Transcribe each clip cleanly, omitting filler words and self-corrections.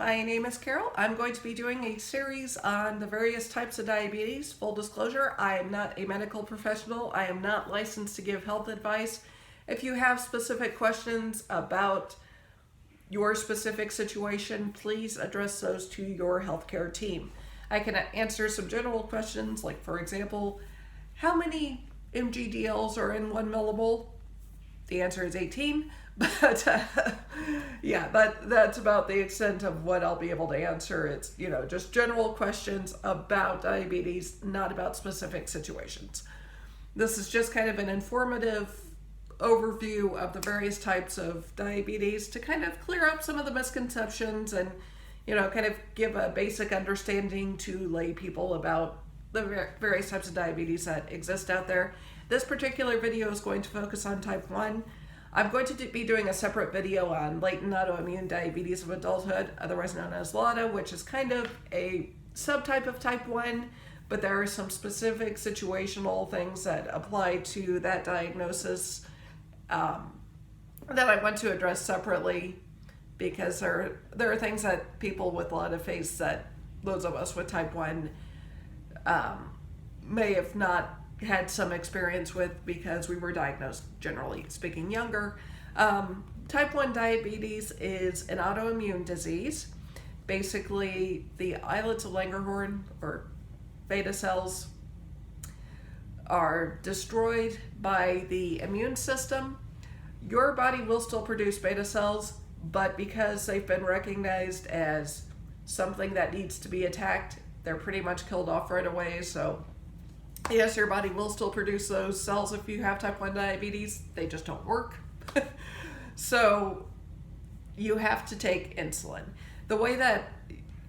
My name is Carol. I'm going to be doing a series on the various types of diabetes. Full disclosure, I am not a medical professional. I am not licensed to give health advice. If you have specific questions about your specific situation, please address those to your healthcare team. I can answer some general questions, like, for example, how many mg/dls are in 1 millimole? The answer is 18, but yeah, that's about the extent of what I'll be able to answer. It's, just general questions about diabetes, not about specific situations. This is just kind of an informative overview of the various types of diabetes to kind of clear up some of the misconceptions and, kind of give a basic understanding to lay people about the various types of diabetes that exist out there. This particular video is going to focus on type 1. I'm going to be doing a separate video on latent autoimmune diabetes of adulthood, otherwise known as LADA, which is kind of a subtype of type 1, but there are some specific situational things that apply to that diagnosis that I want to address separately, because there are things that people with LADA face that those of us with type 1 may have not had some experience with, because we were diagnosed, generally speaking, younger. Type 1 diabetes is an autoimmune disease. Basically, the islets of Langerhans, or beta cells, are destroyed by the immune system. Your body will still produce beta cells, but because they've been recognized as something that needs to be attacked, they're pretty much killed off right away. So yes, your body will still produce those cells if you have type 1 diabetes. They just don't work. So you have to take insulin. The way that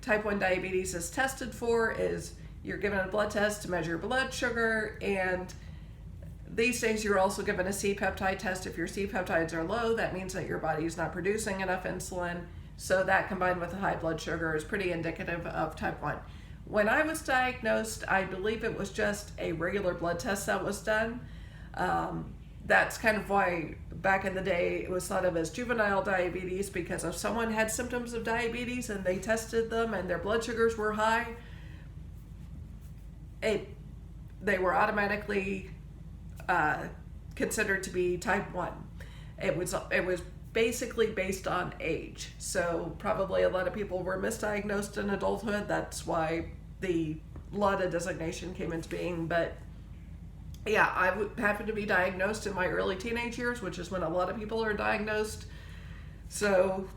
type 1 diabetes is tested for is you're given a blood test to measure blood sugar, and these days you're also given a C-peptide test. If your C-peptides are low, that means that your body is not producing enough insulin. So that, combined with a high blood sugar, is pretty indicative of type 1. When I was diagnosed, I believe it was just a regular blood test that was done. That's kind of why back in the day it was thought of as juvenile diabetes, because if someone had symptoms of diabetes and they tested them and their blood sugars were high, they were automatically considered to be type 1. It was basically based on age. So probably a lot of people were misdiagnosed in adulthood. That's why the LADA designation came into being. But yeah, I happened to be diagnosed in my early teenage years, which is when a lot of people are diagnosed. So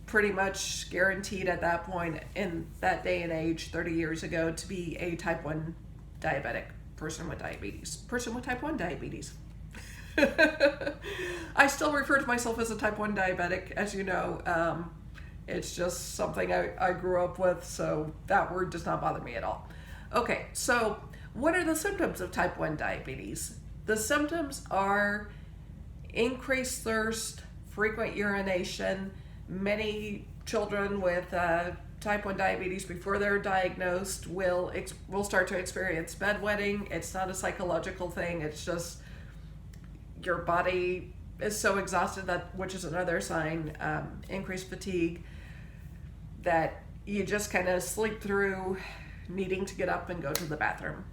pretty much guaranteed at that point in that day and age, 30 years ago, to be a type 1 diabetic, person with type 1 diabetes. I still refer to myself as a type 1 diabetic, as you know. It's just something I grew up with, so that word does not bother me at all. Okay, so what are the symptoms of type 1 diabetes? The symptoms are increased thirst, frequent urination. Many children with type 1 diabetes, before they're diagnosed, will start to experience bedwetting. It's not a psychological thing. It's just your body is so exhausted, which is another sign, increased fatigue, that you just kind of sleep through needing to get up and go to the bathroom.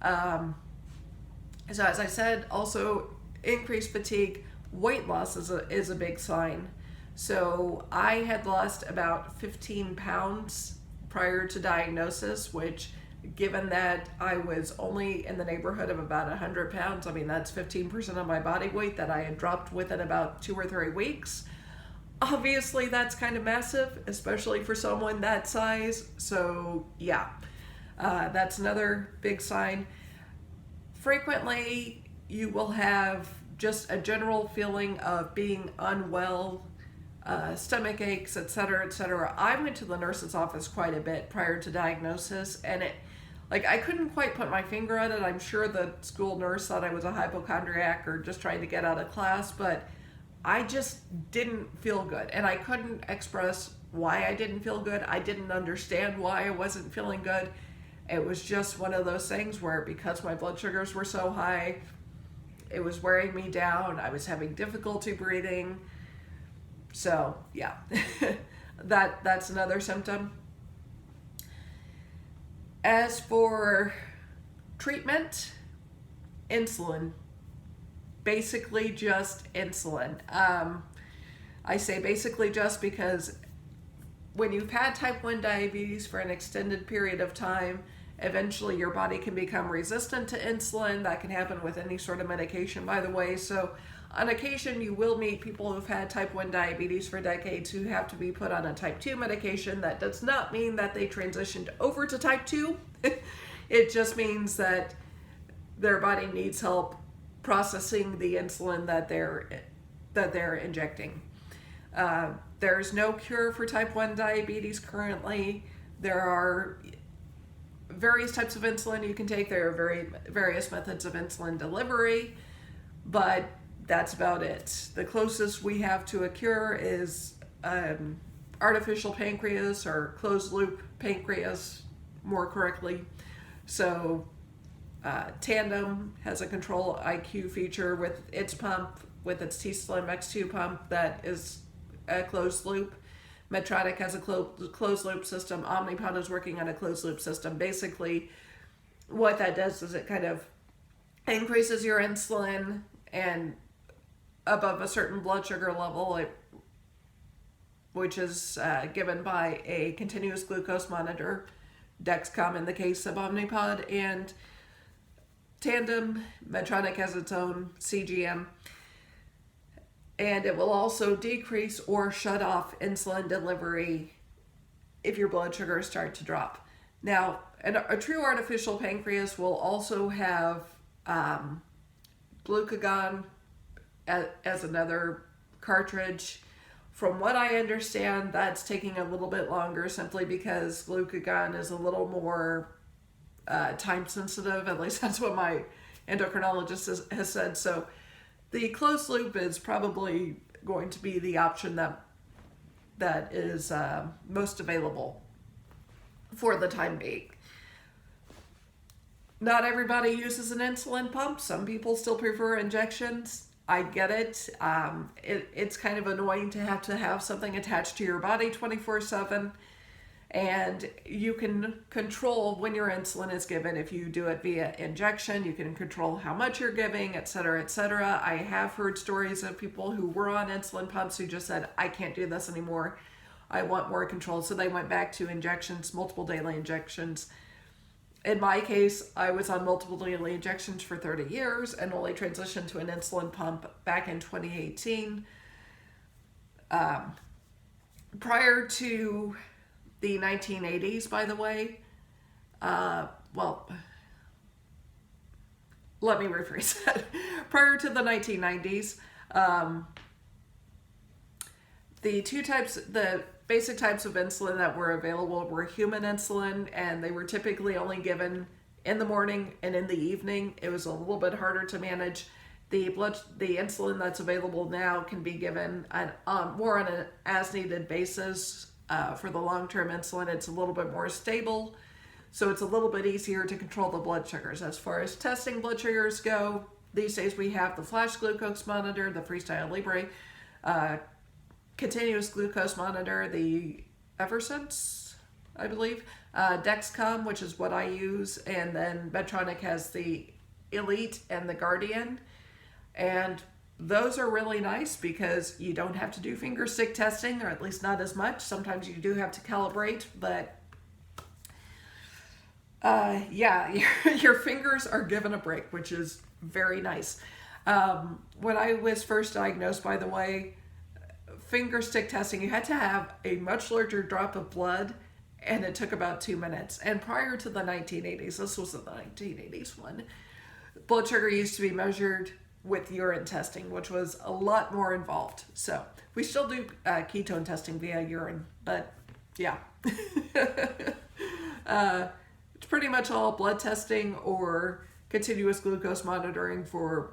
So as I said, also increased fatigue. Weight loss is a big sign. So I had lost about 15 pounds prior to diagnosis, which, given that I was only in the neighborhood of about 100 pounds, I mean, that's 15% of my body weight that I had dropped within about 2 or 3 weeks. Obviously, that's kind of massive, especially for someone that size. So yeah, that's another big sign. Frequently, you will have just a general feeling of being unwell, stomach aches, etc., etc. I went to the nurse's office quite a bit prior to diagnosis, and I couldn't quite put my finger on it. I'm sure the school nurse thought I was a hypochondriac or just trying to get out of class, but I just didn't feel good, and I couldn't express why I didn't feel good. I didn't understand why I wasn't feeling good. It was just one of those things where, because my blood sugars were so high, it was wearing me down. I was having difficulty breathing. So yeah, That's another symptom. As for treatment, insulin. Basically just insulin. I say basically just because when you've had type 1 diabetes for an extended period of time, eventually your body can become resistant to insulin. That can happen with any sort of medication, by the way. So on occasion, you will meet people who've had type 1 diabetes for decades who have to be put on a type 2 medication. That does not mean that they transitioned over to type 2. It just means that their body needs help processing the insulin that they're injecting. There's no cure for type 1 diabetes currently. There are various types of insulin you can take. There are various methods of insulin delivery, but that's about it. The closest we have to a cure is artificial pancreas, or closed loop pancreas, more correctly. So Tandem has a control IQ feature with its pump, with its T-Slim X2 pump that is a closed loop. Medtronic has a closed loop system. Omnipod is working on a closed loop system. Basically, what that does is it kind of increases your insulin, and above a certain blood sugar level, which is given by a continuous glucose monitor, Dexcom in the case of Omnipod, and Tandem, Medtronic has its own CGM, and it will also decrease or shut off insulin delivery if your blood sugars start to drop. Now, a true artificial pancreas will also have glucagon as another cartridge. From what I understand, that's taking a little bit longer simply because glucagon is a little more time sensitive. At least that's what my endocrinologist has said. So the closed loop is probably going to be the option that is most available for the time being. Not everybody uses an insulin pump. Some people still prefer injections. I get it. It's kind of annoying to have something attached to your body 24/7. And you can control when your insulin is given. If you do it via injection, you can control how much you're giving, et cetera, et cetera. I have heard stories of people who were on insulin pumps who just said, I can't do this anymore. I want more control. So they went back to injections, multiple daily injections. In my case, I was on multiple daily injections for 30 years and only transitioned to an insulin pump back in 2018. Prior to the 1980s, by the way, well, let me rephrase that. Prior to the 1990s, the basic types of insulin that were available were human insulin, and they were typically only given in the morning and in the evening. It was a little bit harder to manage. The insulin that's available now can be given more on an as-needed basis. For the long-term insulin, it's a little bit more stable, so it's a little bit easier to control the blood sugars. As far as testing blood sugars go, these days we have the Flash Glucose monitor, the Freestyle Libre, continuous glucose monitor, the Eversense, I believe, Dexcom, which is what I use, and then Medtronic has the Elite and the Guardian, and those are really nice because you don't have to do finger stick testing, or at least not as much. Sometimes you do have to calibrate, but yeah, your fingers are given a break, which is very nice. When I was first diagnosed, by the way, finger stick testing, you had to have a much larger drop of blood, and it took about 2 minutes. And prior to the 1980s, this was the 1980s one, blood sugar used to be measured with urine testing, which was a lot more involved. So we still do ketone testing via urine, but yeah. It's pretty much all blood testing or continuous glucose monitoring for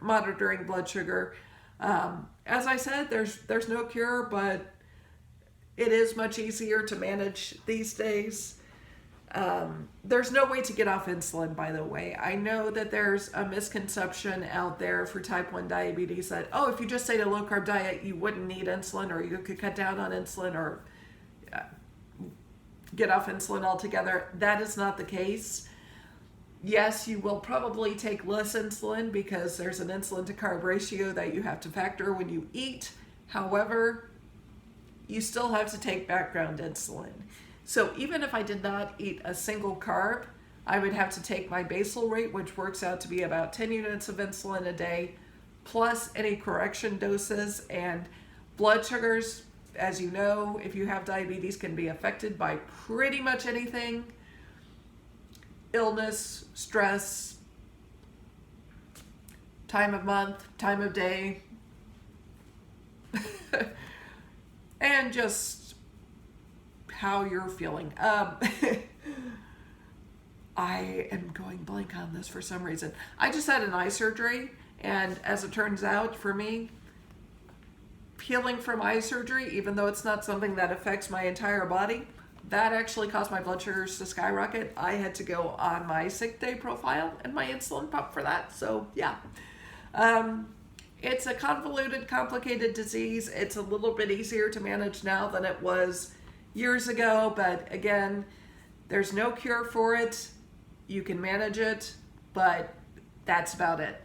monitoring blood sugar. As I said, there's no cure, but it is much easier to manage these days. There's no way to get off insulin, by the way. I know that there's a misconception out there for type 1 diabetes that, if you just ate a low-carb diet, you wouldn't need insulin, or you could cut down on insulin, or get off insulin altogether. That is not the case. Yes, you will probably take less insulin because there's an insulin to carb ratio that you have to factor when you eat. However, you still have to take background insulin. So even if I did not eat a single carb, I would have to take my basal rate, which works out to be about 10 units of insulin a day, plus any correction doses. And blood sugars, as you know, if you have diabetes, can be affected by pretty much anything. Illness, stress, time of month, time of day, and just how you're feeling. I am going blank on this for some reason. I just had an eye surgery, and as it turns out, for me, healing from eye surgery, even though it's not something that affects my entire body, that actually caused my blood sugars to skyrocket. I had to go on my sick day profile and my insulin pump for that. So yeah, it's a convoluted, complicated disease. It's a little bit easier to manage now than it was years ago. But again, there's no cure for it. You can manage it, but that's about it.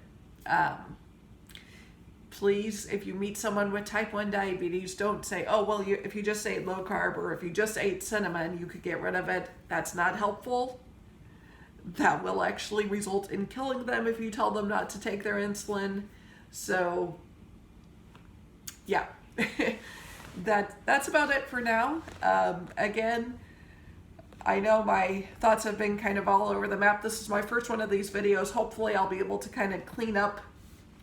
Please, if you meet someone with type 1 diabetes, don't say, oh, well, if you just ate low carb or if you just ate cinnamon, you could get rid of it. That's not helpful. That will actually result in killing them if you tell them not to take their insulin. So, yeah, that's about it for now. Again, I know my thoughts have been kind of all over the map. This is my first one of these videos. Hopefully I'll be able to kind of clean up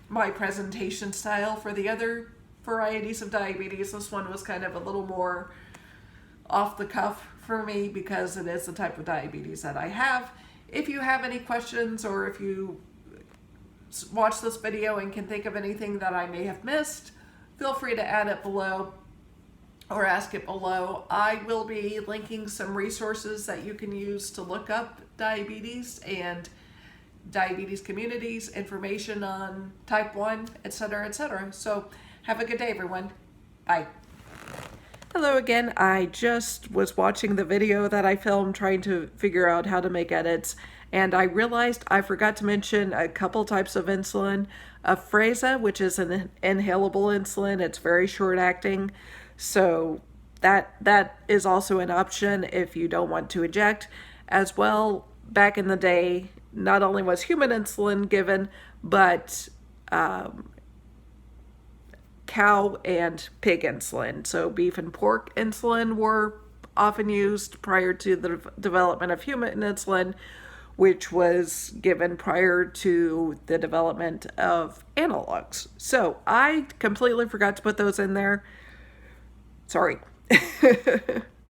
my presentation style for the other varieties of diabetes. This one was kind of a little more off the cuff for me because it is the type of diabetes that I have. If you have any questions or if you watch this video and can think of anything that I may have missed, feel free to add it below or ask it below. I will be linking some resources that you can use to look up diabetes and diabetes communities, information on type 1, etc., etc. So have a good day, everyone. Bye. Hello again. I just was watching the video that I filmed trying to figure out how to make edits, and I realized I forgot to mention a couple types of insulin. Afrezza, which is an inhalable insulin. It's very short acting, so that is also an option if you don't want to inject. As well, back in the day, not only was human insulin given, but cow and pig insulin. So beef and pork insulin were often used prior to the development of human insulin, which was given prior to the development of analogs. So I completely forgot to put those in there. Sorry.